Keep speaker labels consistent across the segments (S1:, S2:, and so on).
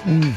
S1: Mm.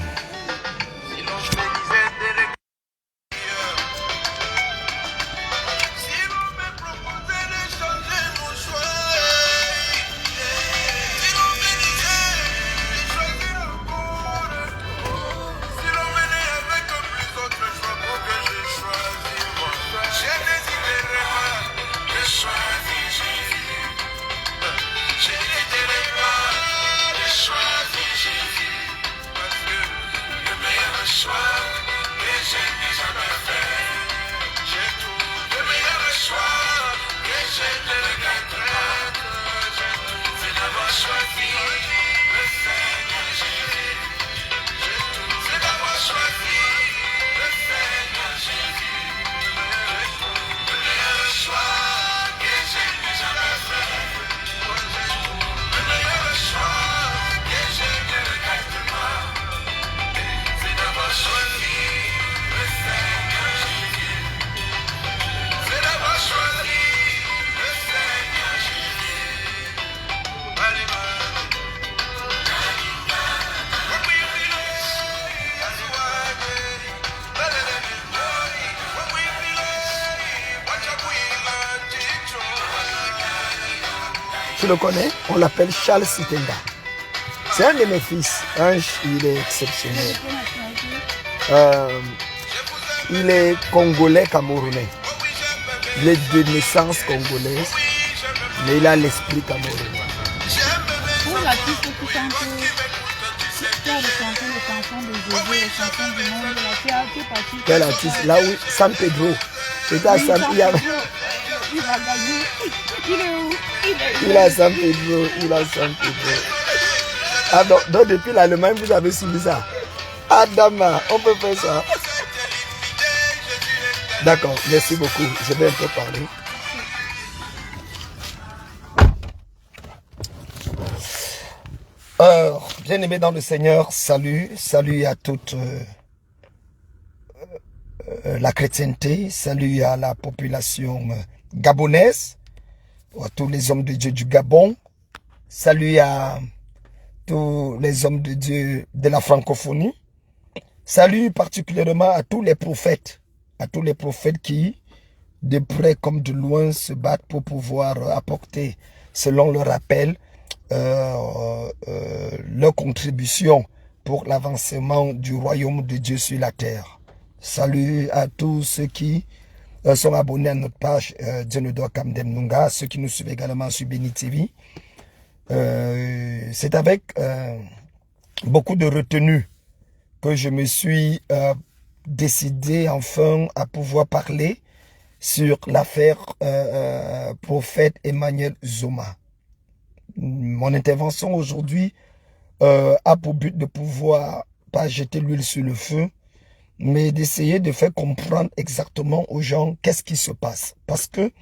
S1: Tu le connais? On l'appelle Charles Sitenda. C'est un de mes fils. Il est exceptionnel. Il est congolais camerounais. Il est de naissance congolaise, mais il a l'esprit camerounais.
S2: Pour l'artiste qui chante, tu as chanté les chansons de Jésus, les chansons du monde, tu es parti.
S1: Quel artiste? Là où San Pedro. C'était à San Pedro.
S2: Il va gagner. Il est où?
S1: Il a San Pedro. Il a San Pedro. Ah donc depuis l'Allemagne, vous avez suivi ça. Adama, on peut faire ça. D'accord, merci beaucoup. Je vais un peu parler. Bien-aimés dans le Seigneur, salut à toute la chrétienté, salut à la population gabonaise, à tous les hommes de Dieu du Gabon, salut à tous les hommes de Dieu de la francophonie, salut particulièrement à tous les prophètes qui, de près comme de loin, se battent pour pouvoir apporter, selon leur appel, leur contribution pour l'avancement du royaume de Dieu sur la terre. Salut à tous ceux qui sont abonnés à notre page Dieunedor Kamden Nunga, ceux qui nous suivent également sur Béni TV. C'est avec beaucoup de retenue que je me suis décidé enfin à pouvoir parler sur l'affaire prophète Emmanuel Zoma. Mon intervention aujourd'hui a pour but de pouvoir, pas jeter l'huile sur le feu, mais d'essayer de faire comprendre exactement aux gens qu'est-ce qui se passe. Parce que,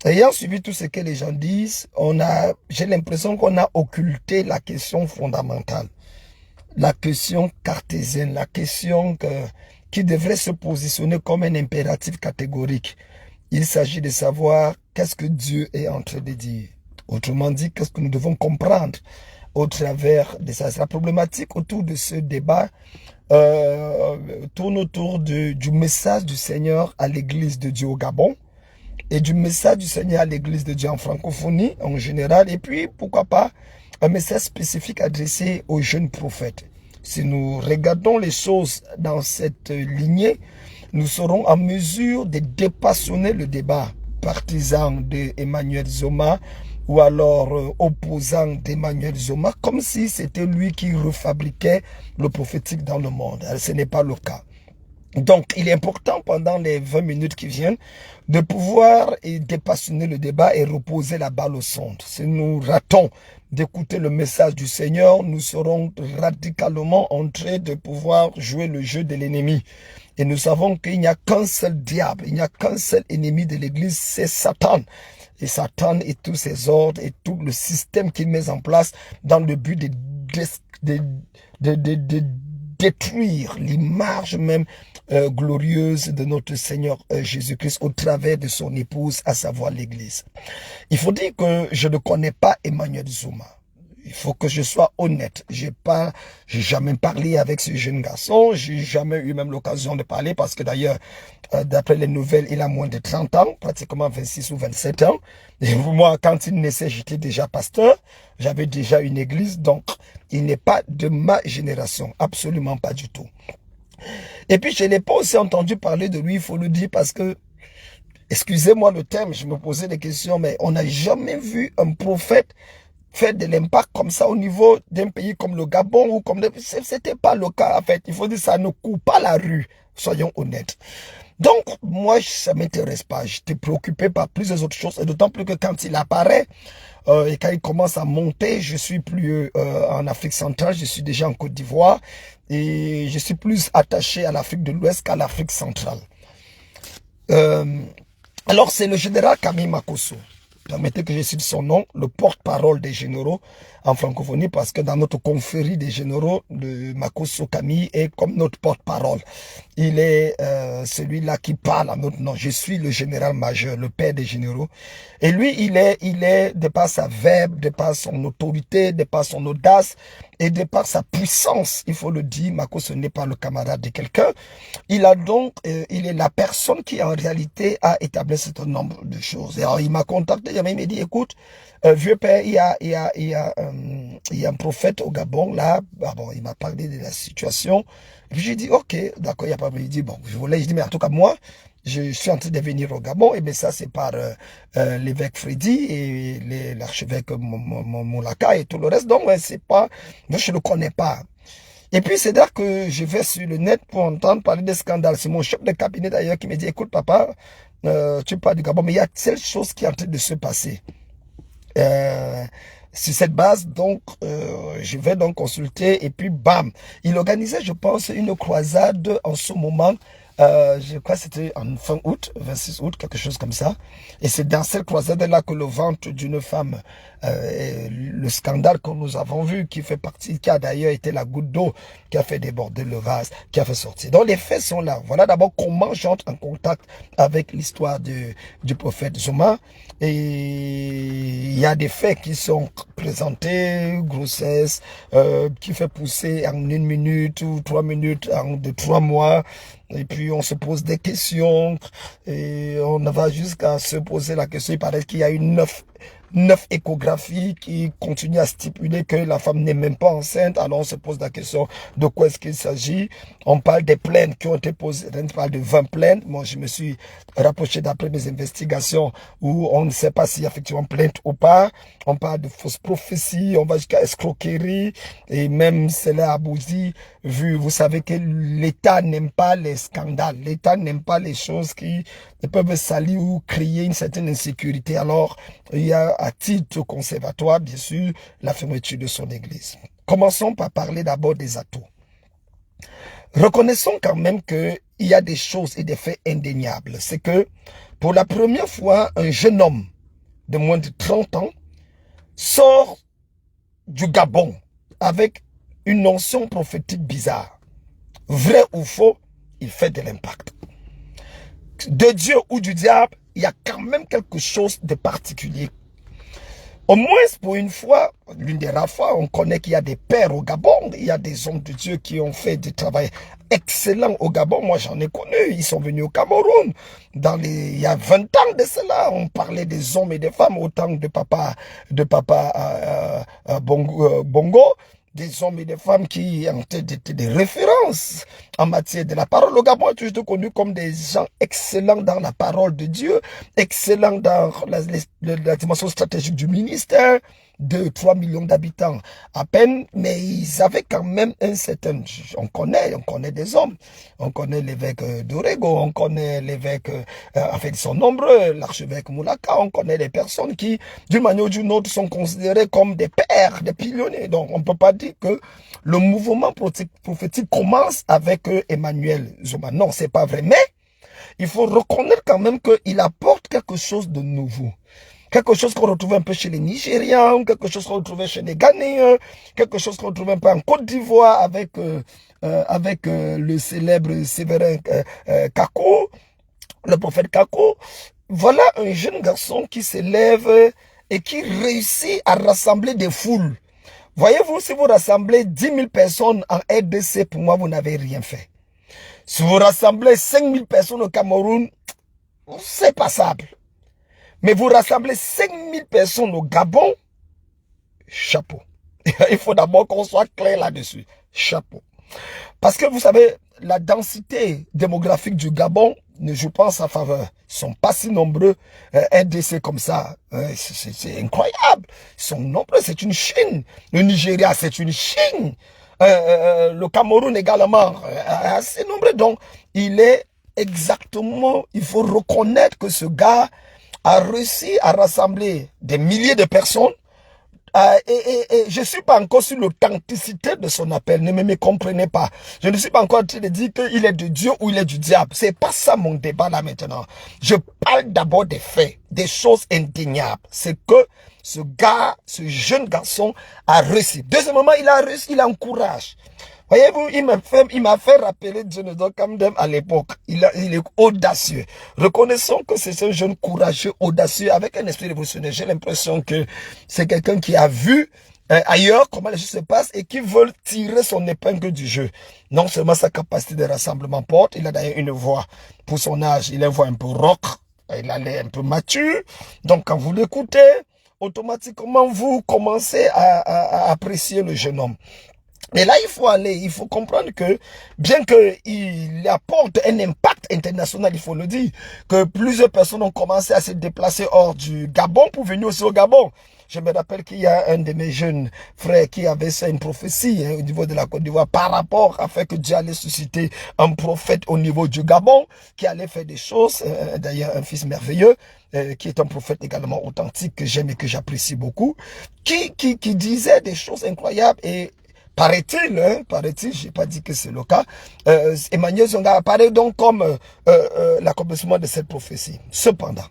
S1: ayant suivi tout ce que les gens disent, j'ai l'impression qu'on a occulté la question fondamentale, la question cartésienne, la question qui devrait se positionner comme un impératif catégorique. Il s'agit de savoir qu'est-ce que Dieu est en train de dire. Autrement dit, qu'est-ce que nous devons comprendre au travers de ça. La problématique autour de ce débat tourne autour du message du Seigneur à l'église de Dieu au Gabon et du message du Seigneur à l'église de Dieu en francophonie en général, et puis pourquoi pas un message spécifique adressé aux jeunes prophètes. Si nous regardons les choses dans cette lignée, nous serons en mesure de dépassionner le débat partisan d'Emmanuel Zoma ou alors opposant d'Emmanuel Zoma, comme si c'était lui qui refabriquait le prophétique dans le monde. Ce n'est pas le cas. Donc, il est important pendant les 20 minutes qui viennent de pouvoir dépassionner le débat et reposer la balle au centre. Si nous ratons d'écouter le message du Seigneur, nous serons radicalement en train de pouvoir jouer le jeu de l'ennemi. Et nous savons qu'il n'y a qu'un seul diable, il n'y a qu'un seul ennemi de l'Église, c'est Satan. Et Satan et tous ses ordres et tout le système qu'il met en place dans le but de détruire l'image même glorieuse de notre Seigneur Jésus-Christ au travers de son épouse, à savoir l'Église. Il faut dire que je ne connais pas Emmanuel Zoma. Il faut que je sois honnête. J'ai jamais parlé avec ce jeune garçon. J'ai jamais eu même l'occasion de parler parce que d'ailleurs, d'après les nouvelles, il a moins de 30 ans, pratiquement 26 ou 27 ans. Et moi, quand il naissait, j'étais déjà pasteur. J'avais déjà une église. Donc, il n'est pas de ma génération. Absolument pas du tout. Et puis, je n'ai pas aussi entendu parler de lui, il faut le dire, parce que, excusez-moi le terme, je me posais des questions, mais on n'a jamais vu un prophète faire de l'impact comme ça au niveau d'un pays comme le Gabon ou comme... C'était pas le cas, en fait. Il faut dire ça ne coupe pas la rue, soyons honnêtes. Donc, moi, ça m'intéresse pas. J'étais préoccupé par plusieurs autres choses, et d'autant plus que quand il apparaît, et quand il commence à monter, je suis plus en Afrique centrale, je suis déjà en Côte d'Ivoire, et je suis plus attaché à l'Afrique de l'Ouest qu'à l'Afrique centrale. Alors, c'est le général Camille Makosso. Permettez que je cite son nom, le porte-parole des généraux en francophonie, parce que dans notre confrérie des généraux, de Makosso Camille est comme notre porte-parole. Il est celui-là qui parle à notre nom. Je suis le général-major, le père des généraux. Et lui, il est de par sa verbe, de par son autorité, de par son audace et de par sa puissance, il faut le dire, Makosso n'est pas le camarade de quelqu'un. Il a donc, il est la personne qui en réalité a établi un certain nombre de choses. Et alors, il m'a contacté, il m'a dit, écoute, vieux père, il y a un prophète au Gabon, là, bon, il m'a parlé de la situation. Et puis j'ai dit, ok, d'accord, il n'y a pas de... Il dit, bon, je dis, mais en tout cas, moi, je suis en train de venir au Gabon, et bien ça c'est par l'évêque Freddy et l'archevêque Moulaka et tout le reste, donc ouais, c'est pas, moi je ne le connais pas. Et puis c'est là que je vais sur le net pour entendre parler des scandales. C'est mon chef de cabinet d'ailleurs qui me dit, écoute papa, tu parles du Gabon, mais il y a telle chose qui est en train de se passer. Sur cette base, donc, je vais donc consulter et puis bam, il organisait, je pense, une croisade en ce moment. Je crois que c'était en fin août, 26 août, quelque chose comme ça. Et c'est dans cette croisade-là que le ventre d'une femme, le scandale que nous avons vu, qui fait partie, qui a d'ailleurs été la goutte d'eau, qui a fait déborder le vase, qui a fait sortir. Donc les faits sont là. Voilà d'abord comment j'entre en contact avec l'histoire du prophète Zuma. Et il y a des faits qui sont présentés, grossesse, qui fait pousser en 1 minute ou 3 minutes, en 3 mois. Et puis on se pose des questions et on va jusqu'à se poser la question. Il paraît qu'il y a une 9 échographies qui continuent à stipuler que la femme n'est même pas enceinte. Alors on se pose la question de quoi est-ce qu'il s'agit. On parle des plaintes qui ont été posées. On parle de 20 plaintes. Moi, je me suis rapproché d'après mes investigations où on ne sait pas s'il y a effectivement plainte ou pas. On parle de fausses prophéties. On va jusqu'à escroquerie. Et même cela aboutit, vu, vous savez que l'État n'aime pas les scandales. L'État n'aime pas les choses qui peuvent salir ou créer une certaine insécurité. Alors, il y a à titre conservatoire, bien sûr, la fermeture de son église. Commençons par parler d'abord des atouts. Reconnaissons quand même qu'il y a des choses et des faits indéniables. C'est que, pour la première fois, un jeune homme de moins de 30 ans sort du Gabon avec une notion prophétique bizarre. Vrai ou faux, il fait de l'impact. De Dieu ou du diable, il y a quand même quelque chose de particulier. Au moins, pour une fois, l'une des rares fois, on connaît qu'il y a des pères au Gabon, il y a des hommes de Dieu qui ont fait du travail excellent au Gabon. Moi, j'en ai connu, ils sont venus au Cameroun. Il y a 20 ans de cela, on parlait des hommes et des femmes au temps de papa Bongo. Des hommes et des femmes qui ont été des références en matière de la parole. Le Gabon est toujours connu comme des gens excellents dans la parole de Dieu, excellents dans la dimension stratégique du ministère, 2-3 millions d'habitants à peine, mais ils avaient quand même un certain... On connaît des hommes, on connaît l'évêque d'Orego, on connaît l'évêque, en fait ils sont nombreux, l'archevêque Moulaka, on connaît les personnes qui, d'une manière ou d'une autre, sont considérées comme des pères, des pionniers. Donc on ne peut pas dire que le mouvement prophétique commence avec Emmanuel Zuma. Non, c'est pas vrai, mais il faut reconnaître quand même qu'il apporte quelque chose de nouveau. Quelque chose qu'on retrouve un peu chez les Nigérians, quelque chose qu'on retrouve chez les Ghanéens, quelque chose qu'on retrouve un peu en Côte d'Ivoire avec le célèbre Séverin Kako, le prophète Kako. Voilà un jeune garçon qui s'élève et qui réussit à rassembler des foules. Voyez-vous, si vous rassemblez 10 000 personnes en RDC, pour moi, vous n'avez rien fait. Si vous rassemblez 5 000 personnes au Cameroun, c'est passable. Mais vous rassemblez 5 000 personnes au Gabon, chapeau. Il faut d'abord qu'on soit clair là-dessus. Chapeau. Parce que vous savez, la densité démographique du Gabon ne joue pas en sa faveur. Ils sont pas si nombreux, RDC comme ça. C'est incroyable. Ils sont nombreux, c'est une Chine. Le Nigeria, c'est une Chine. Le Cameroun également, assez nombreux. Donc, il est exactement, il faut reconnaître que ce gars a réussi à rassembler des milliers de personnes. Et je ne suis pas encore sur l'authenticité de son appel. Ne me comprenez pas. Je ne suis pas encore en train de dire qu'il est de Dieu ou il est du diable. C'est pas ça mon débat là maintenant. Je parle d'abord des faits, des choses indéniables. C'est que ce gars, ce jeune garçon a réussi. Deuxièmement, il a réussi, il a un courage. Voyez-vous, il m'a fait rappeler Jonathan Kamdem à l'époque. Il est audacieux. Reconnaissons que c'est un jeune courageux, audacieux, avec un esprit révolutionnaire. J'ai l'impression que c'est quelqu'un qui a vu ailleurs comment les choses se passent et qui veut tirer son épingle du jeu. Non seulement sa capacité de rassemblement porte, il a d'ailleurs une voix pour son âge. Il a une voix un peu rock, il a l'air un peu mature. Donc quand vous l'écoutez, automatiquement vous commencez à apprécier le jeune homme. Et là, il faut comprendre que, bien qu'il apporte un impact international, il faut le dire, que plusieurs personnes ont commencé à se déplacer hors du Gabon pour venir aussi au Gabon. Je me rappelle qu'il y a un de mes jeunes frères qui avait fait une prophétie au niveau de la Côte d'Ivoire par rapport à fait que Dieu allait susciter un prophète au niveau du Gabon qui allait faire des choses, d'ailleurs un fils merveilleux, qui est un prophète également authentique que j'aime et que j'apprécie beaucoup, qui disait des choses incroyables et paraît-il, j'ai pas dit que c'est le cas, Emmanuel Zonga apparaît donc comme l'accomplissement de cette prophétie. Cependant,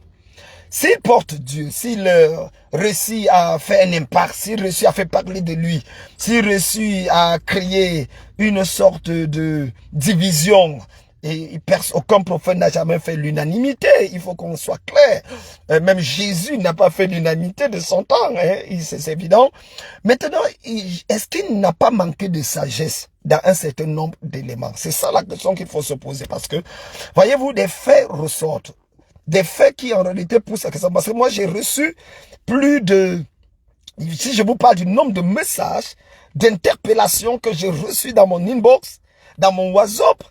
S1: s'il porte Dieu, s'il réussit à faire un impact, s'il réussit à faire parler de lui, s'il réussit à créer une sorte de division, et aucun prophète n'a jamais fait l'unanimité, il faut qu'on soit clair. Même Jésus n'a pas fait l'unanimité de son temps, hein, c'est évident. Maintenant, est-ce qu'il n'a pas manqué de sagesse dans un certain nombre d'éléments? C'est ça la question qu'il faut se poser, parce que, voyez-vous, des faits ressortent. Des faits qui en réalité poussent à question. Parce que moi, j'ai reçu plus de, si je vous parle du nombre de messages, d'interpellations que j'ai reçus dans mon inbox, dans mon WhatsApp,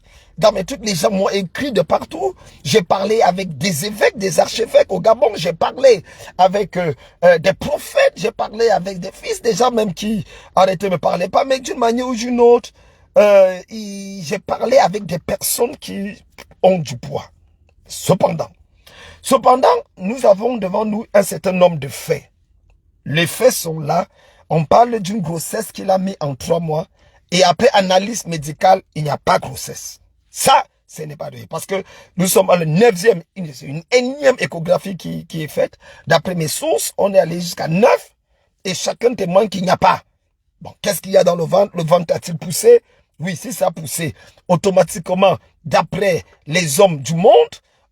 S1: toutes les gens m'ont écrit de partout. J'ai parlé avec des évêques, des archevêques au Gabon. J'ai parlé avec des prophètes. J'ai parlé avec des fils, des gens même qui, arrêtez, me parlaient pas, mais d'une manière ou d'une autre, j'ai parlé avec des personnes qui ont du poids. Cependant, nous avons devant nous un certain nombre de faits. Les faits sont là. On parle d'une grossesse qu'il a mis en 3 mois. Et après analyse médicale, il n'y a pas de grossesse. Ça, ce n'est pas vrai. Parce que nous sommes à la 9e, une énième échographie qui est faite. D'après mes sources, on est allé jusqu'à 9. Et chacun témoigne qu'il n'y a pas. Bon, qu'est-ce qu'il y a dans le ventre? Le ventre a-t-il poussé? Oui, si ça a poussé, automatiquement, d'après les hommes du monde,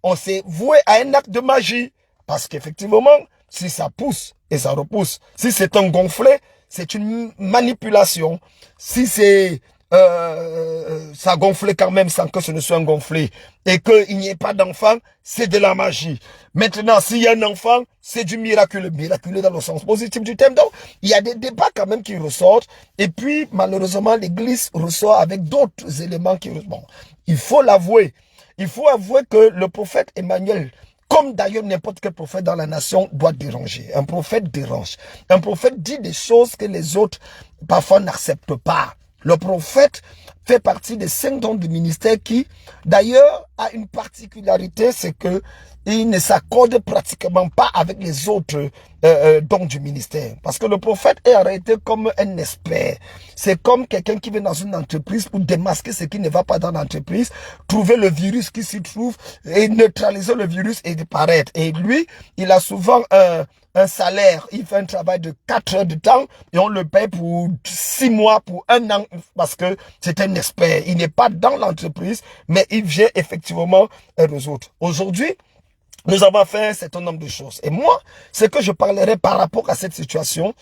S1: on s'est voué à un acte de magie. Parce qu'effectivement, si ça pousse et ça repousse, si c'est un gonflé, c'est une manipulation. Si c'est ça gonflait quand même sans que ce ne soit un gonflé et qu'il n'y ait pas d'enfant, c'est de la magie. Maintenant, s'il y a un enfant, c'est du miraculeux. Miraculeux dans le sens positif du terme. Donc, il y a des débats quand même qui ressortent. Et puis, malheureusement, l'Église ressort avec d'autres éléments qui... Bon, il faut l'avouer. Il faut avouer que le prophète Emmanuel, comme d'ailleurs n'importe quel prophète dans la nation, doit déranger. Un prophète dérange. Un prophète dit des choses que les autres, parfois, n'acceptent pas. Le prophète fait partie des 5 dons du ministère qui, d'ailleurs, a une particularité, c'est que il ne s'accorde pratiquement pas avec les autres dons du ministère. Parce que le prophète est arrêté comme un expert. C'est comme quelqu'un qui vient dans une entreprise pour démasquer ce qui ne va pas dans l'entreprise, trouver le virus qui s'y trouve et neutraliser le virus et disparaître. Et lui, il a souvent un salaire. Il fait un travail de 4 heures de temps et on le paye pour 6 mois, pour 1 an, parce que c'est un expert. Il n'est pas dans l'entreprise, mais il vient effectivement résoudre. Aujourd'hui, nous avons fait un certain nombre de choses. Et moi, ce que je parlerai par rapport à cette situation,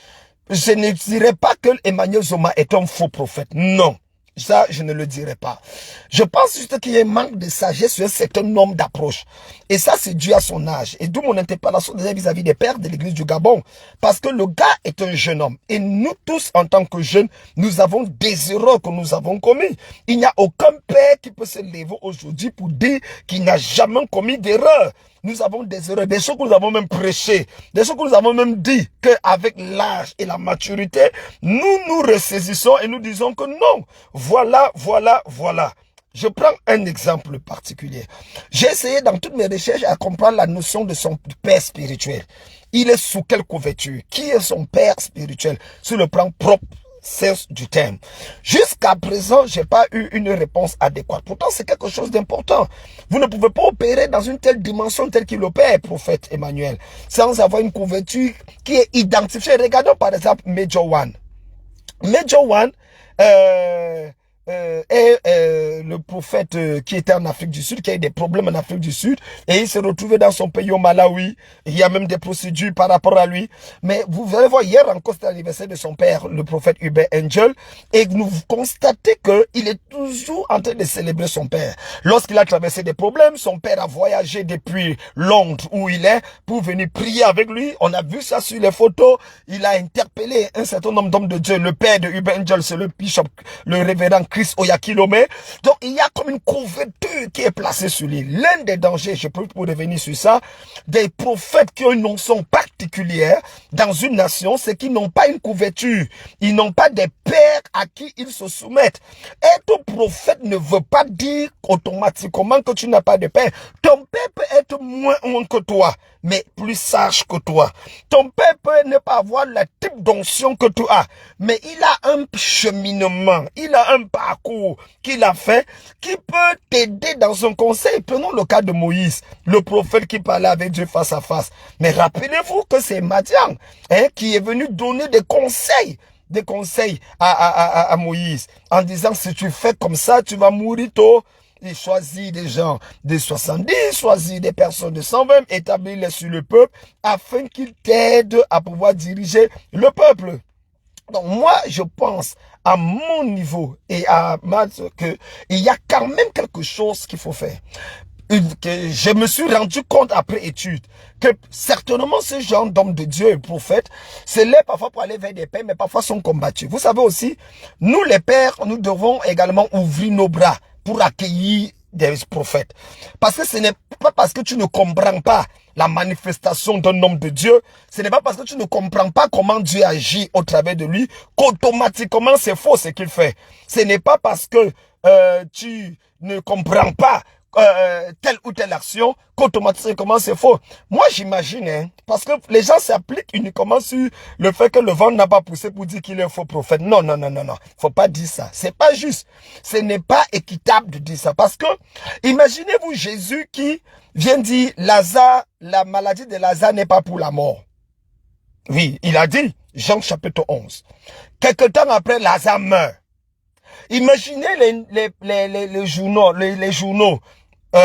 S1: je ne dirais pas que Emmanuel Zoma est un faux prophète. Non. Ça, je ne le dirais pas. Je pense juste qu'il y a un manque de sagesse sur un certain nombre d'approches. Et ça, c'est dû à son âge. Et d'où mon interpellation vis-à-vis des pères de l'église du Gabon. Parce que le gars est un jeune homme. Et nous tous, en tant que jeunes, nous avons des erreurs que nous avons commises. Il n'y a aucun père qui peut se lever aujourd'hui pour dire qu'il n'a jamais commis d'erreur. Nous avons des erreurs, des choses que nous avons même prêchées, des choses que nous avons même dit qu'avec l'âge et la maturité, nous nous ressaisissons et nous disons que non. Voilà. Je prends un exemple particulier. J'ai essayé dans toutes mes recherches à comprendre la notion de son père spirituel. Il est sous quelle couverture? Qui est son père spirituel sur le plan propre sens du terme? Jusqu'à présent, j'ai pas eu une réponse adéquate. Pourtant, c'est quelque chose d'important. Vous ne pouvez pas opérer dans une telle dimension telle qu'il opère, prophète Emmanuel, sans avoir une couverture qui est identifiée. Regardons par exemple Major One. Major One est le prophète qui était en Afrique du Sud, qui a eu des problèmes en Afrique du Sud, et il s'est retrouvé dans son pays au Malawi. Il y a même des procédures par rapport à lui. Mais vous allez voir, hier encore, c'était l'anniversaire de son père, le prophète Hubert Angel, et vous constatez qu'il est toujours en train de célébrer son père. Lorsqu'il a traversé des problèmes, son père a voyagé depuis Londres, où il est, pour venir prier avec lui. On a vu ça sur les photos. Il a interpellé un certain nombre d'hommes de Dieu. Le père de Hubert Angel, c'est le bishop, le révérend Chris Oyakilome. Donc, il y a comme une couverture qui est placée sur lui. L'un des dangers, je peux revenir sur ça, des prophètes qui ont une notion particulière dans une nation, c'est qu'ils n'ont pas une couverture. Ils n'ont pas des pères à qui ils se soumettent. Être prophète ne veut pas dire automatiquement que tu n'as pas de père. Ton père peut être moins que toi, mais plus sage que toi. Ton père peut ne pas avoir le type d'onction que tu as, mais il a un cheminement, il a un parcours qu'il a fait qui peut t'aider dans un conseil. Prenons le cas de Moïse, le prophète qui parlait avec Dieu face à face. Mais rappelez-vous que c'est Madian qui est venu donner des conseils à Moïse, en disant si tu fais comme ça, tu vas mourir tôt. Il choisit des gens de 70, choisit des personnes de 120, établis-les sur le peuple, afin qu'ils t'aident à pouvoir diriger le peuple. Donc moi, je pense à mon niveau et à que il y a quand même quelque chose qu'il faut faire. Que je me suis rendu compte après étude que certainement ce genre d'hommes de Dieu et prophètes, c'est là parfois pour aller vers des pères, mais parfois sont combattus. Vous savez aussi, nous les pères, nous devons également ouvrir nos bras pour accueillir des prophètes. Parce que ce n'est pas parce que tu ne comprends pas la manifestation d'un homme de Dieu, ce n'est pas parce que tu ne comprends pas comment Dieu agit au travers de lui qu'automatiquement c'est faux ce qu'il fait. Ce n'est pas parce que tu ne comprends pas telle ou telle action qu'automatiquement c'est faux. Moi j'imagine, parce que les gens s'appliquent uniquement sur le fait que le vent n'a pas poussé pour dire qu'il est un faux prophète. Non, faut pas dire ça, c'est pas juste, ce n'est pas équitable de dire ça, parce que imaginez-vous Jésus qui vient dire Lazare, la maladie de Lazare n'est pas pour la mort. Oui, il a dit, Jean chapitre 11. Quelque temps après, Lazare meurt. Imaginez les journaux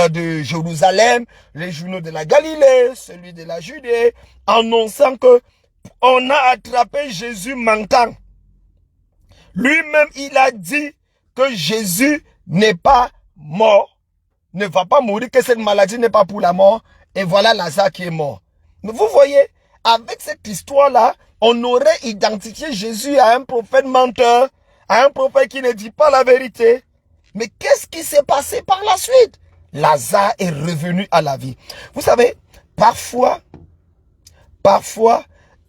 S1: de Jérusalem, les journaux de la Galilée, celui de la Judée, annonçant que on a attrapé Jésus mentant. Lui-même, il a dit que Jésus n'est pas mort, ne va pas mourir, que cette maladie n'est pas pour la mort, et voilà Lazare qui est mort. Mais vous voyez, avec cette histoire-là, on aurait identifié Jésus à un prophète menteur, à un prophète qui ne dit pas la vérité. Mais qu'est-ce qui s'est passé par la suite? Lazare est revenu à la vie. Vous savez, parfois,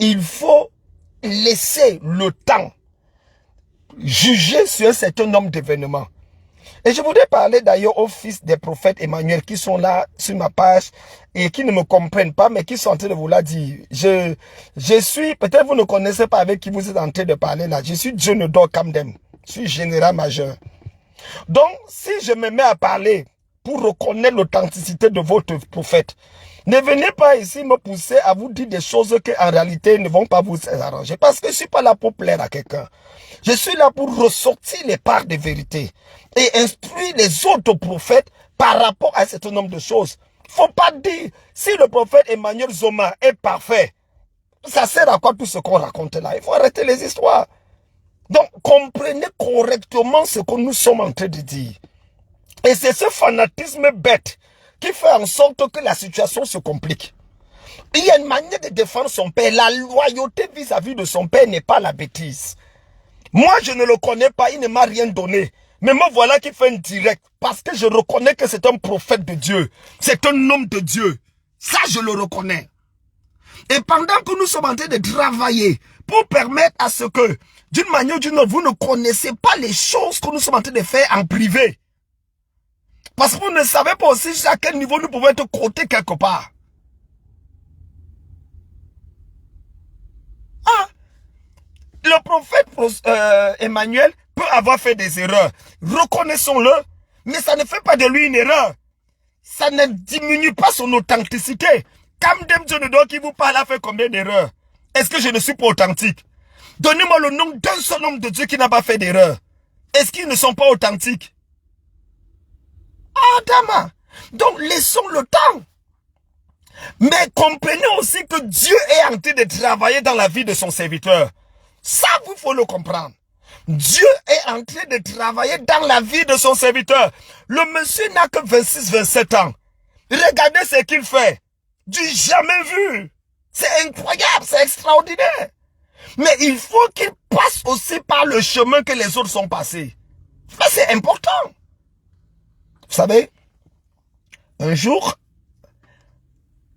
S1: il faut laisser le temps juger sur un certain nombre d'événements. Et je voudrais parler d'ailleurs aux fils des prophètes Emmanuel qui sont là sur ma page et qui ne me comprennent pas, mais qui sont en train de vous la dire. Je suis, peut-être vous ne connaissez pas avec qui vous êtes en train de parler là, je suis Djonodor Kamdem, je suis général majeur. Donc, si je me mets à parler pour reconnaître l'authenticité de votre prophète, ne venez pas ici me pousser à vous dire des choses qui en réalité ne vont pas vous arranger. Parce que je ne suis pas là pour plaire à quelqu'un. Je suis là pour ressortir les parts de vérité et instruire les autres prophètes par rapport à un certain nombre de choses. Faut pas dire, si le prophète Emmanuel Zoma est parfait, ça sert à quoi tout ce qu'on raconte là? Il faut arrêter les histoires. Donc, comprenez correctement ce que nous sommes en train de dire. Et c'est ce fanatisme bête qui fait en sorte que la situation se complique. Il y a une manière de défendre son père. La loyauté vis-à-vis de son père n'est pas la bêtise. Moi, je ne le connais pas, il ne m'a rien donné. Mais me voilà qui fait un direct. Parce que je reconnais que c'est un prophète de Dieu. C'est un homme de Dieu. Ça, je le reconnais. Et pendant que nous sommes en train de travailler pour permettre à ce que, d'une manière ou d'une autre, vous ne connaissez pas les choses que nous sommes en train de faire en privé. Parce que vous ne savez pas aussi à quel niveau nous pouvons être cotés quelque part. Ah, le prophète Emmanuel peut avoir fait des erreurs. Reconnaissons-le, mais ça ne fait pas de lui une erreur. Ça ne diminue pas son authenticité. Kamdem Djonodor qui vous parle a fait combien d'erreurs? Est-ce que je ne suis pas authentique? Donnez-moi le nom d'un seul homme de Dieu qui n'a pas fait d'erreur. Est-ce qu'ils ne sont pas authentiques? Ah, Dama. Donc, laissons le temps. Mais comprenez aussi que Dieu est en train de travailler dans la vie de son serviteur. Ça, vous faut le comprendre. Dieu est en train de travailler dans la vie de son serviteur. Le monsieur n'a que 26-27 ans. Regardez ce qu'il fait. Du jamais vu. C'est incroyable, c'est extraordinaire. Mais il faut qu'il passe aussi par le chemin que les autres sont passés. Ça, c'est important. Vous savez, un jour,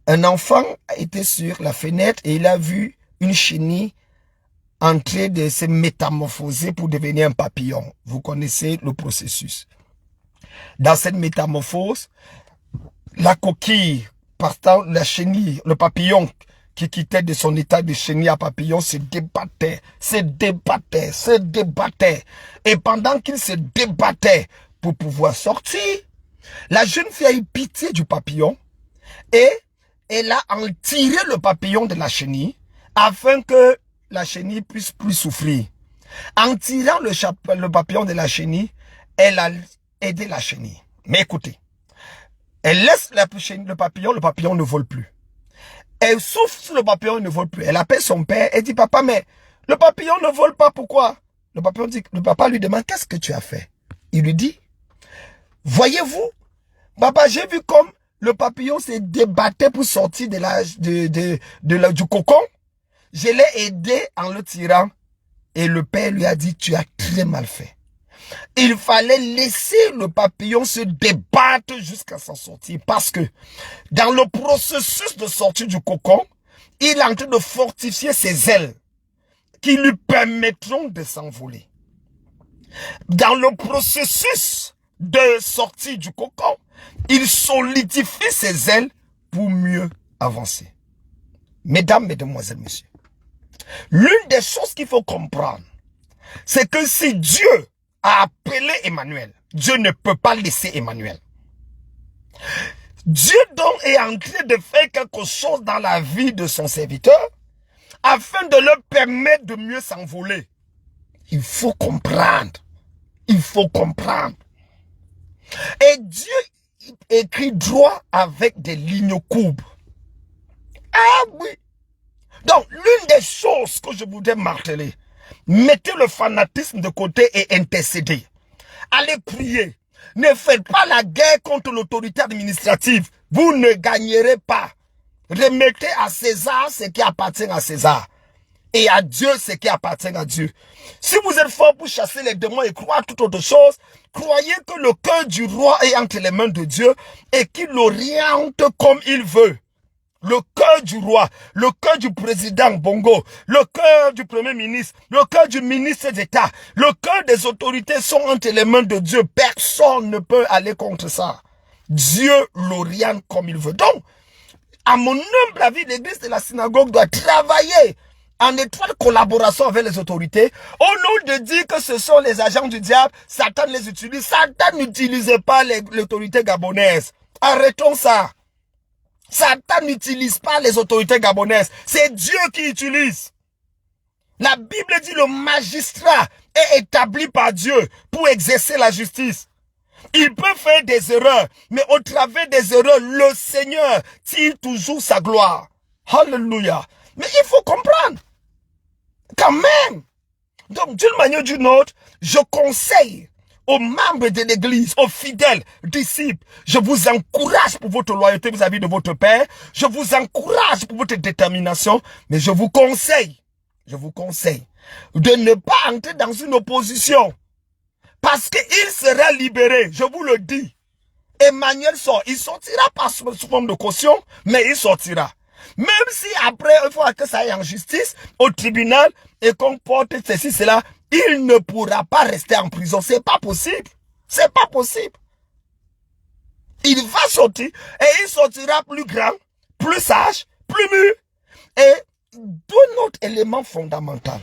S1: un enfant était sur la fenêtre et il a vu une chenille en train de se métamorphoser pour devenir un papillon. Vous connaissez le processus. Dans cette métamorphose, la coquille partant, la chenille, le papillon qui quittait de son état de chenille à papillon se débattait, se débattait, se débattait. Et pendant qu'il se débattait pour pouvoir sortir, la jeune fille a eu pitié du papillon et elle a en tiré le papillon de la chenille afin que la chenille puisse plus souffrir. En tirant le papillon de la chenille, elle a aidé la chenille. Mais écoutez, elle laisse le papillon ne vole plus. Elle souffle sur le papillon, il ne vole plus. Elle appelle son père, elle dit, papa, mais le papillon ne vole pas, pourquoi? Le papa lui demande, qu'est-ce que tu as fait? Il lui dit, voyez-vous, papa, j'ai vu comme le papillon se débattait pour sortir du cocon. Je l'ai aidé en le tirant. Et le père lui a dit, tu as très mal fait. Il fallait laisser le papillon se débattre jusqu'à s'en sortir. Parce que dans le processus de sortie du cocon, il est en train de fortifier ses ailes qui lui permettront de s'envoler. Dans le processus de sortie du cocon, il solidifie ses ailes pour mieux avancer. Mesdames, mesdemoiselles, messieurs, l'une des choses qu'il faut comprendre, c'est que si Dieu a appelé Emmanuel, Dieu ne peut pas laisser Emmanuel. Dieu donc est en train de faire quelque chose dans la vie de son serviteur afin de leur permettre de mieux s'envoler. Il faut comprendre. Il faut comprendre. Et Dieu écrit droit avec des lignes courbes. Ah oui. Donc, l'une des choses que je voudrais marteler, mettez le fanatisme de côté et intercédez. Allez prier. Ne faites pas la guerre contre l'autorité administrative. Vous ne gagnerez pas. Remettez à César ce qui appartient à César. Et à Dieu ce qui appartient à Dieu. Si vous êtes fort pour chasser les démons et croire toute autre chose, croyez que le cœur du roi est entre les mains de Dieu et qu'il l'oriente comme il veut. Le cœur du roi, le cœur du président Bongo, le cœur du premier ministre, le cœur du ministre d'État, le cœur des autorités sont entre les mains de Dieu. Personne ne peut aller contre ça. Dieu l'oriente comme il veut. Donc, à mon humble avis, l'église de la synagogue doit travailler en étroite collaboration avec les autorités. Au nom de dire que ce sont les agents du diable, Satan les utilise. Satan n'utilise pas l'autorité gabonaise. Arrêtons ça. Satan n'utilise pas les autorités gabonaises. C'est Dieu qui utilise. La Bible dit le magistrat est établi par Dieu pour exercer la justice. Il peut faire des erreurs, mais au travers des erreurs, le Seigneur tire toujours sa gloire. Alléluia. Mais il faut comprendre. Quand même. Donc, d'une manière ou d'une autre, je conseille aux membres de l'église, aux fidèles, disciples, je vous encourage pour votre loyauté vis-à-vis de votre Père. Je vous encourage pour votre détermination. Mais je vous conseille de ne pas entrer dans une opposition. Parce qu'il sera libéré, je vous le dis. Emmanuel sort, il sortira pas sous forme de caution, mais il sortira. Même si après, il faut que ça aille en justice, au tribunal, et qu'on porte ceci, cela, il ne pourra pas rester en prison. C'est pas possible. C'est pas possible. Il va sortir, et il sortira plus grand, plus sage, plus mûr. Et d'un autre élément fondamental,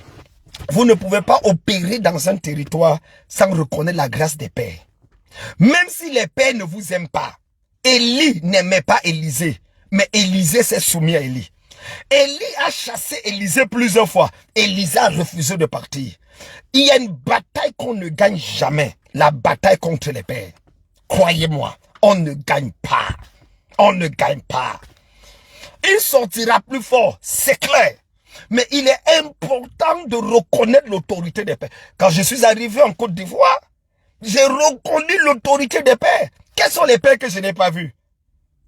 S1: vous ne pouvez pas opérer dans un territoire sans reconnaître la grâce des pères. Même si les pères ne vous aiment pas, Élie n'aimait pas Élisée, mais Élisée s'est soumis à Élie. Élie a chassé Élisée plusieurs fois. Élisée a refusé de partir. Il y a une bataille qu'on ne gagne jamais. La bataille contre les pères. Croyez-moi, on ne gagne pas. On ne gagne pas. Il sortira plus fort, c'est clair. Mais il est important de reconnaître l'autorité des pères. Quand je suis arrivé en Côte d'Ivoire, j'ai reconnu l'autorité des pères. Quels sont les pères que je n'ai pas vus?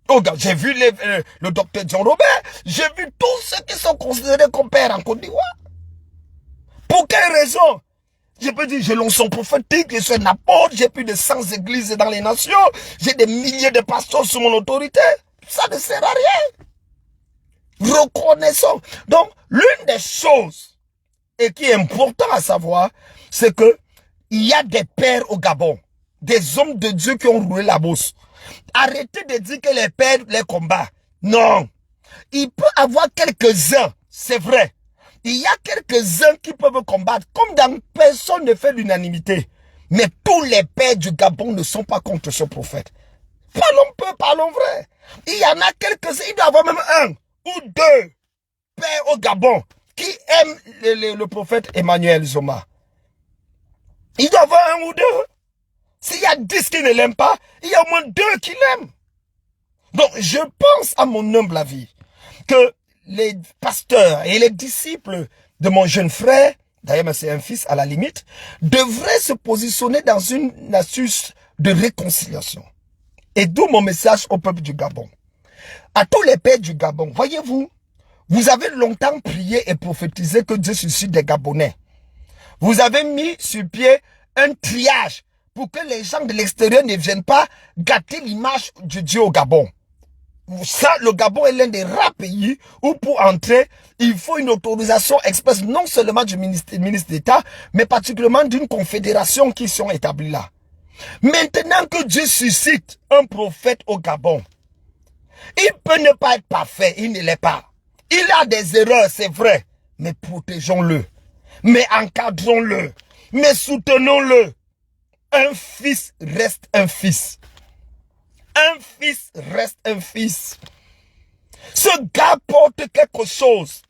S1: Oh, j'ai vu le docteur John Robert. J'ai vu tous ceux qui sont considérés comme pères en Côte d'Ivoire. Pour quelle raison? Je peux dire, j'ai l'onction prophétique, je suis un apôtre, j'ai plus de 100 églises dans les nations, j'ai des milliers de pasteurs sous mon autorité. Ça ne sert à rien. Reconnaissons. Donc, l'une des choses et qui est important à savoir, c'est que il y a des pères au Gabon, des hommes de Dieu qui ont roulé la bourse. Arrêtez de dire que les pères les combattent. Non. Il peut y avoir quelques-uns, c'est vrai. Il y a quelques-uns qui peuvent combattre, comme dans personne ne fait l'unanimité. Mais tous les pères du Gabon ne sont pas contre ce prophète. Parlons peu, parlons vrai. Il y en a quelques-uns, il doit y avoir même un ou deux pères au Gabon qui aiment le prophète Emmanuel Zoma. Il doit y avoir un ou deux. S'il y a 10 qui ne l'aiment pas, il y a au moins 2 qui l'aiment. Donc, je pense à mon humble avis que les pasteurs et les disciples de mon jeune frère, d'ailleurs c'est un fils à la limite, devraient se positionner dans une astuce de réconciliation. Et d'où mon message au peuple du Gabon. À tous les pères du Gabon, voyez-vous, vous avez longtemps prié et prophétisé que Dieu suscite des Gabonais. Vous avez mis sur pied un triage pour que les gens de l'extérieur ne viennent pas gâter l'image de Dieu au Gabon. Ça, le Gabon est l'un des rares pays où pour entrer, il faut une autorisation express non seulement du ministre d'État, mais particulièrement d'une confédération qui sont établies là. Maintenant que Dieu suscite un prophète au Gabon, il peut ne pas être parfait, il ne l'est pas. Il a des erreurs, c'est vrai, mais protégeons-le, mais encadrons-le, mais soutenons-le. Un fils reste un fils. Un fils reste un fils. Ce gars porte quelque chose.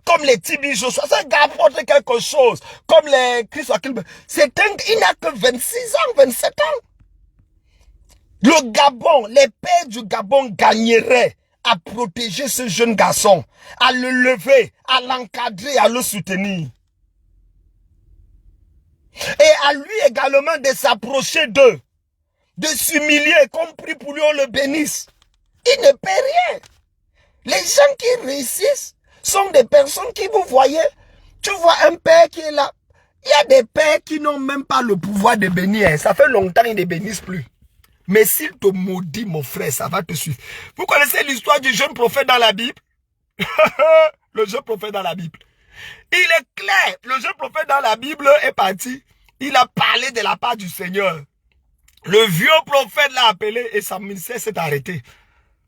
S1: Comme les Tibi Joshua, ce gars porte quelque chose. Comme les Chris Wakil. Il n'a que 26 ans, 27 ans. Le Gabon, les pères du Gabon gagneraient à protéger ce jeune garçon, à le lever, à l'encadrer, à le soutenir. Et à lui également de s'approcher d'eux, de s'humilier, compris pour lui on le bénisse. Il ne paie rien. Les gens qui réussissent sont des personnes qui, vous voyez, tu vois un père qui est là. Il y a des pères qui n'ont même pas le pouvoir de bénir. Ça fait longtemps qu'ils ne bénissent plus. Mais s'il te maudit, mon frère, ça va te suivre. Vous connaissez l'histoire du jeune prophète dans la Bible? Le jeune prophète dans la Bible. Il est clair, le jeune prophète dans la Bible est parti. Il a parlé de la part du Seigneur. Le vieux prophète l'a appelé et sa ministère s'est arrêté.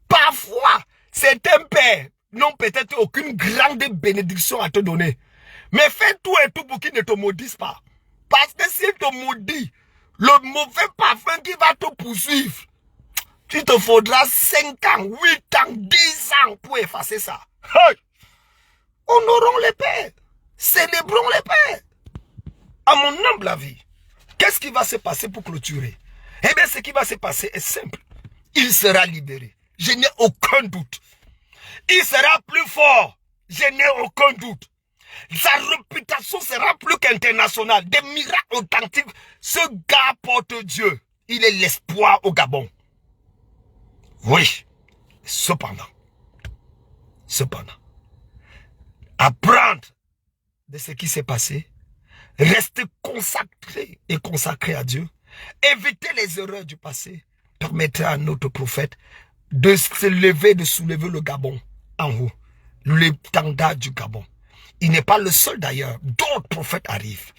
S1: Parfois, certains pères n'ont peut-être aucune grande bénédiction à te donner. Mais fais tout et tout pour qu'ils ne te maudissent pas. Parce que s'ils te maudissent, le mauvais parfum qui va te poursuivre, tu te faudra 5 ans, 8 ans, 10 ans pour effacer ça. Hey! Honorons les pères. Célébrons les pères. À mon humble avis, qu'est-ce qui va se passer pour clôturer? Eh bien, ce qui va se passer est simple. Il sera libéré. Je n'ai aucun doute. Il sera plus fort. Je n'ai aucun doute. Sa réputation sera plus qu'internationale. Des miracles authentiques. Ce gars porte Dieu. Il est l'espoir au Gabon. Oui. Cependant, apprendre de ce qui s'est passé, rester consacré à Dieu, éviter les erreurs du passé, permettra à notre prophète de se lever, de soulever le Gabon en haut, l'étendard du Gabon. Il n'est pas le seul d'ailleurs, d'autres prophètes arrivent.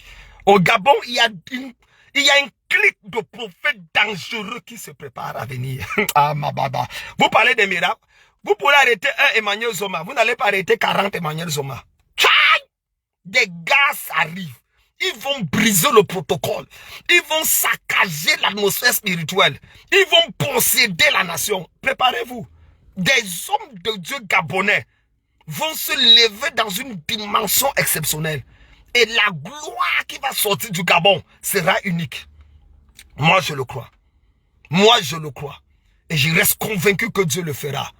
S1: Au Gabon, il y a un clique de prophètes dangereux qui se préparent à venir. Ah, ma baba. Vous parlez des miracles. Vous pourrez arrêter un Emmanuel Zoma. Vous n'allez pas arrêter 40 Emmanuel Zoma. Des gaz arrivent. Ils vont briser le protocole. Ils vont saccager l'atmosphère spirituelle. Ils vont posséder la nation. Préparez-vous. Des hommes de Dieu gabonais vont se lever dans une dimension exceptionnelle. Et la gloire qui va sortir du Gabon sera unique. Moi, je le crois. Moi, je le crois. Et je reste convaincu que Dieu le fera.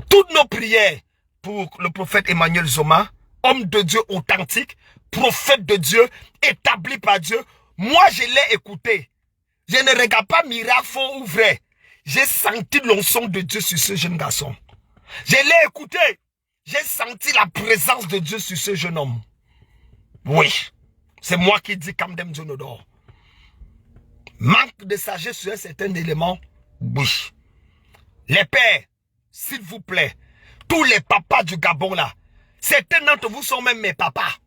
S1: Toutes nos prières pour le prophète Emmanuel Zoma, homme de Dieu authentique, prophète de Dieu, établi par Dieu. Moi, je l'ai écouté. Je ne regarde pas miracle faux ou vrai. J'ai senti l'onction de Dieu sur ce jeune garçon. Je l'ai écouté. J'ai senti la présence de Dieu sur ce jeune homme. Oui, c'est moi qui dis Kamdem Djonodor. Manque de sagesse sur un certain élément. Oui. Les pères, s'il vous plaît, tous les papas du Gabon là, certains d'entre vous sont même mes papas.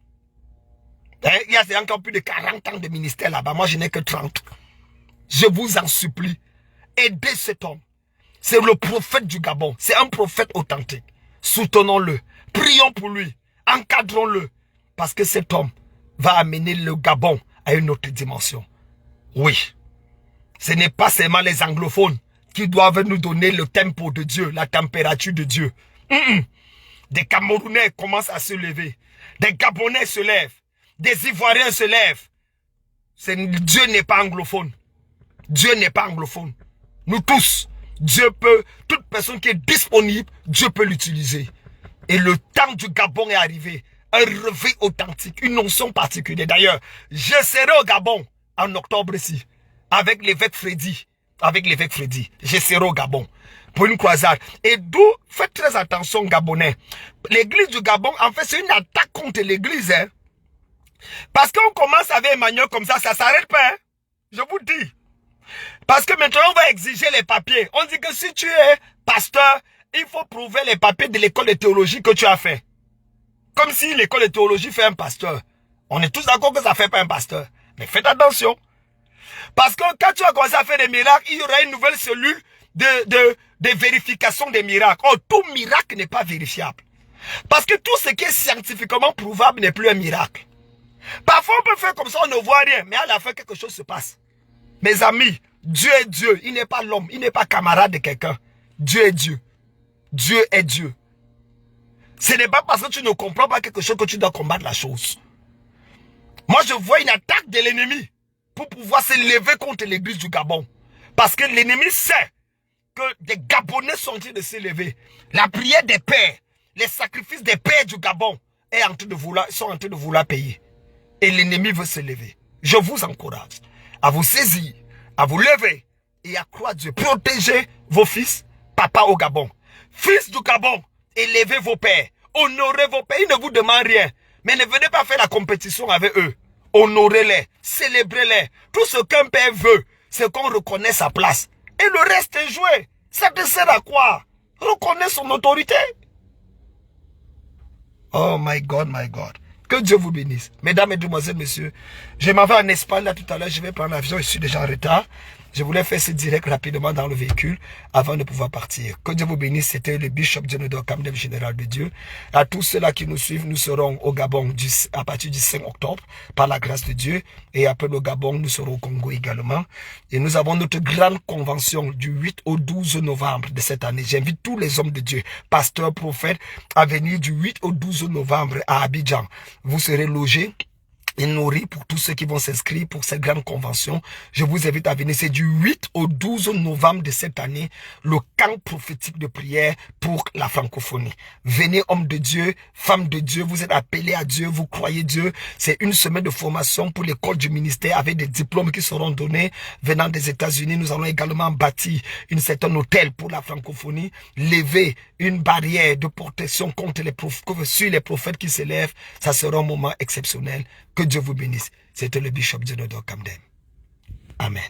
S1: Hein? Il y a encore plus de 40 ans de ministère là-bas. Moi, je n'ai que 30. Je vous en supplie, aidez cet homme. C'est le prophète du Gabon. C'est un prophète authentique. Soutenons-le. Prions pour lui. Encadrons-le. Parce que cet homme va amener le Gabon à une autre dimension. Oui. Ce n'est pas seulement les anglophones qui doivent nous donner le tempo de Dieu, la température de Dieu. Des Camerounais commencent à se lever. Des Gabonais se lèvent. Des Ivoiriens se lèvent. Dieu n'est pas anglophone. Dieu n'est pas anglophone. Nous tous, Dieu peut, toute personne qui est disponible, Dieu peut l'utiliser. Et le temps du Gabon est arrivé. Un réveil authentique, une onction particulière. D'ailleurs, je serai au Gabon en octobre ici, avec l'évêque Freddy. Je serai au Gabon pour une croisade. Et d'où, faites très attention, Gabonais. L'église du Gabon, en fait, c'est une attaque contre l'église. Hein. Parce qu'on commence avec Emmanuel comme ça ne s'arrête pas. Hein. Je vous dis. Parce que maintenant, on va exiger les papiers. On dit que si tu es pasteur, il faut prouver les papiers de l'école de théologie que tu as fait. Comme si l'école de théologie fait un pasteur. On est tous d'accord que ça ne fait pas un pasteur. Mais faites attention. Parce que quand tu as commencé à faire des miracles, il y aura une nouvelle cellule de vérification des miracles. Oh, tout miracle n'est pas vérifiable. Parce que tout ce qui est scientifiquement prouvable n'est plus un miracle. Parfois, on peut faire comme ça, on ne voit rien. Mais à la fin, quelque chose se passe. Mes amis, Dieu est Dieu. Il n'est pas l'homme. Il n'est pas camarade de quelqu'un. Dieu est Dieu. Dieu est Dieu. Ce n'est pas parce que tu ne comprends pas quelque chose que tu dois combattre la chose. Moi, je vois une attaque de l'ennemi pour pouvoir se lever contre l'église du Gabon. Parce que l'ennemi sait que des Gabonais sont en train de se lever. La prière des pères, les sacrifices des pères du Gabon sont en train de vouloir payer. Et l'ennemi veut se lever. Je vous encourage à vous saisir, à vous lever et à croire Dieu. Protégez vos fils, papa au Gabon. Fils du Gabon, élevez vos pères. Honorez vos pères. Ils ne vous demandent rien. Mais ne venez pas faire la compétition avec eux. Honorez-les, célébrez-les. Tout ce qu'un père veut, c'est qu'on reconnaît sa place. Et le reste est joué. Ça te sert à quoi? Reconnais son autorité. Oh my God, my God. Que Dieu vous bénisse. Mesdames, mesdemoiselles, messieurs, je m'en vais en Espagne là tout à l'heure. Je vais prendre l'avion. Je suis déjà en retard. Je voulais faire ce direct rapidement dans le véhicule avant de pouvoir partir. Que Dieu vous bénisse. C'était le Bishop Djonodor Kamdem, général de Dieu. À tous ceux-là qui nous suivent, nous serons au Gabon à partir du 5 octobre par la grâce de Dieu. Et après le Gabon, nous serons au Congo également. Et nous avons notre grande convention du 8 au 12 novembre de cette année. J'invite tous les hommes de Dieu, pasteurs, prophètes, à venir du 8 au 12 novembre à Abidjan. Vous serez logés et nourri pour tous ceux qui vont s'inscrire pour cette grande convention. Je vous invite à venir. C'est du 8 au 12 novembre de cette année, le camp prophétique de prière pour la francophonie. Venez, hommes de Dieu, femmes de Dieu, vous êtes appelés à Dieu, vous croyez Dieu. C'est une semaine de formation pour l'école du ministère avec des diplômes qui seront donnés venant des États-Unis. Nous allons également bâtir une certaine hôtel pour la francophonie, lever une barrière de protection contre sur les prophètes qui s'élèvent. Ça sera un moment exceptionnel. Que Dieu vous bénisse. C'était le bishop Djenodor Kamdem. Amen.